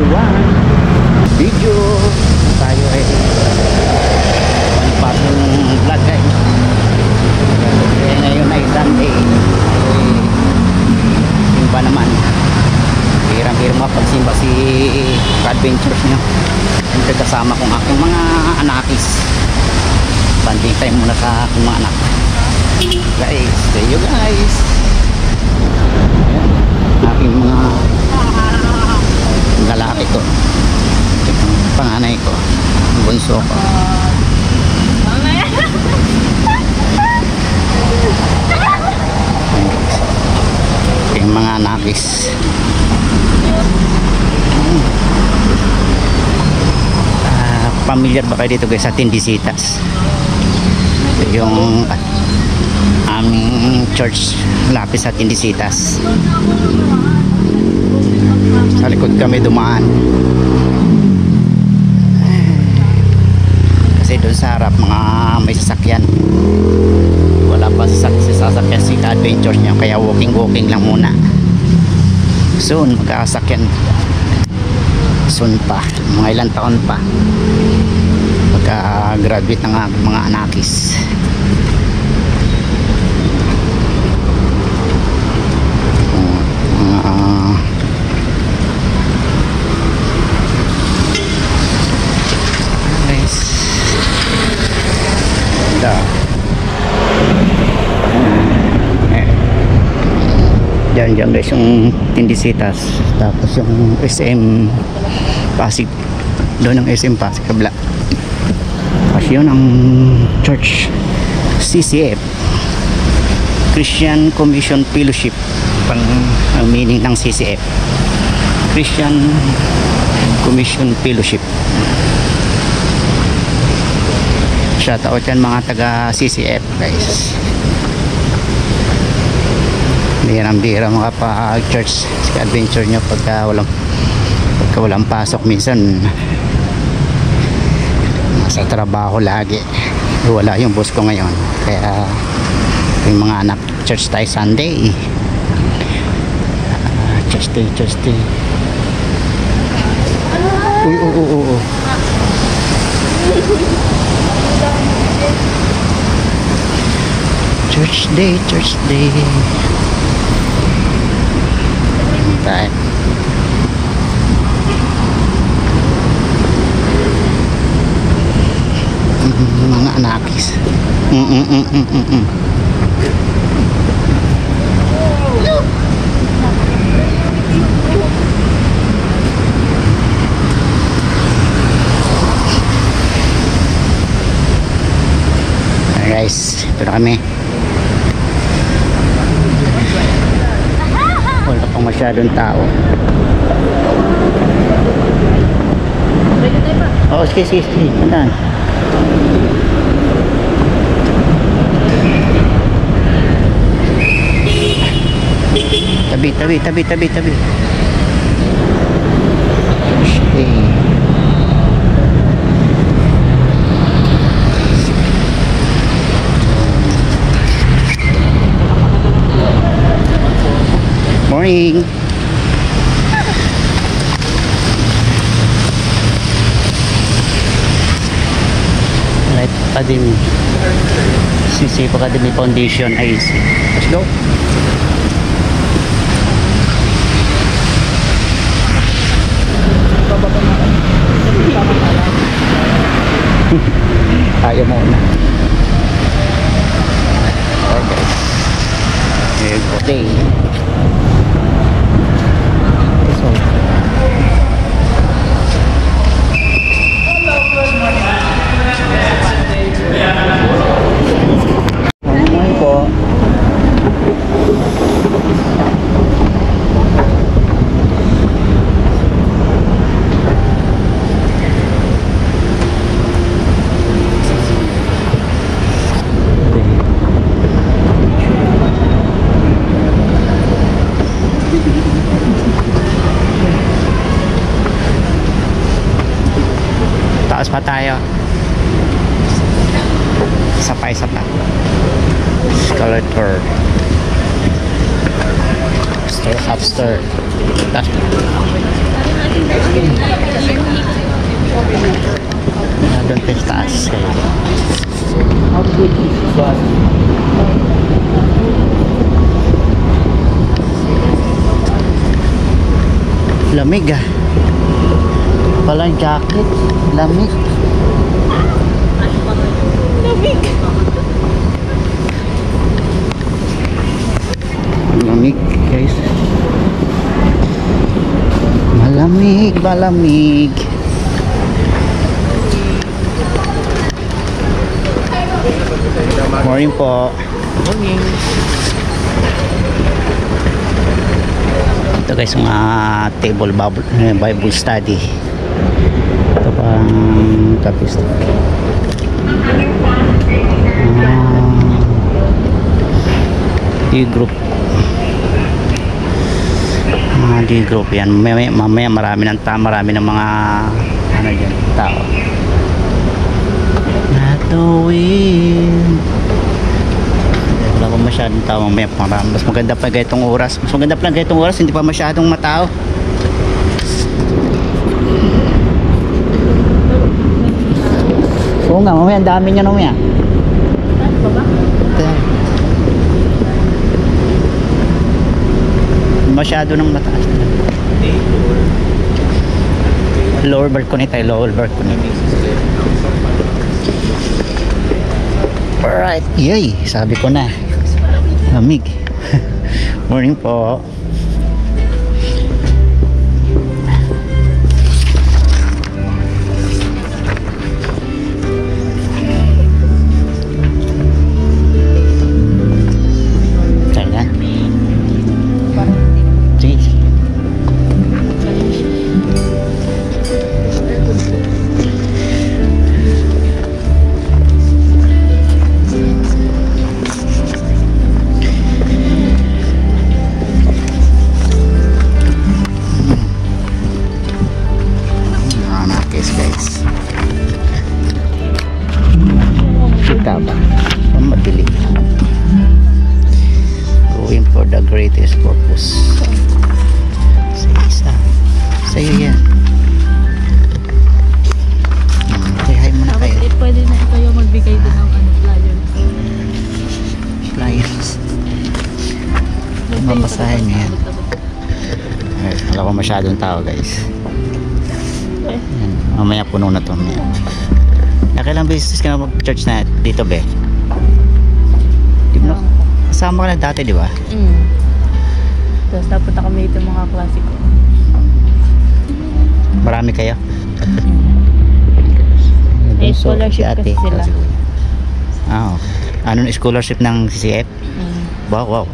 everyone. Video tayo ay bagong vlog guys. Ngayon ay Sunday. Simba naman. Hirang-hirang mapagsimba si adventures nyo. Siyempre kasama kong aking mga anakis. Banding time muna sa aking mga anak. Guys, see you guys. Aking mga lalaki ko, panganay ko, bunso ko. Yung mga anakis. Familiar ba kayo dito guys sa Tindisitas? Yung aming church lapis sa Tindisitas. Sa likod kami dumaan kasi doon sa harap mga may sasakyan, wala pa sasakyan si adventure niya, kaya walking lang muna. Soon magkakasakyan, soon pa, mga ilang taon pa pagka graduate ng mga anakis. Diyan guys yung Tindisitas, tapos yung SM Pasig, doon ang SM Pasig kabla. Kasi yun ang church, CCF, Christian Commission Fellowship, ang meaning ng CCF, Christian Commission Fellowship. Shout out yan mga taga CCF guys. Bihirang-bihira makapag-church sa adventure nyo pagka walang pasok. Minsan sa trabaho lagi, wala yung boss ko ngayon, kaya yung mga anak church tayo Sunday. Church day. Uy. Church day. Tayo. Mga anakis. Guys, ito na kami. Wala pang masyadong tao. Oo, sige. Andan. Tabi. Okay. Morning. Right Academy, CCF Academy Foundation IC. Let's go. Ayaw mo na. Okay. Taas pa tayo. Isa pa. Escalator. Upstairs. Doon tayo sa taas. How big is the bus? Lamig ah. Palang jacket. Lamig. Lamig. Lamig guys. Malamig, malamig. Morning po. Morning. Ito guys, mga table Bible study. Ito pang tapis. D-group. D-group yan. Mamaya marami ng mga ano dyan, tao. Natuwin. Wala pa masyadong tao mamaya. Mas maganda pa ganitong oras. Mas maganda pa ganitong oras. Hindi pa masyadong matao. Oo nga, mamaya ang dami niya mamaya. Ano ba ba? Masyado nang mataas. Lower balcony tayo, lower balcony. Alright, yay, sabi ko na. Lamig. Morning po. Kaya sige. Guys, kita ba? Madili. Going for the greatest purpose. Sa sa'yo yan. Say hi muna Tapos kayo. pwede na kayo magbigay din ng Flyers. Mabasahin niya yan. Wala ko masyadong tao guys. Yan. Mamaya puno na to. Nakailang beses ka na mag-church na dito be? Di ba? Kasama ka na dati di ba? Tapos napunta kami dito mga klase ko. Marami kayo? May scholarship kasi sila. Ah, okay. Ano na scholarship ng CCF? Wow, wow.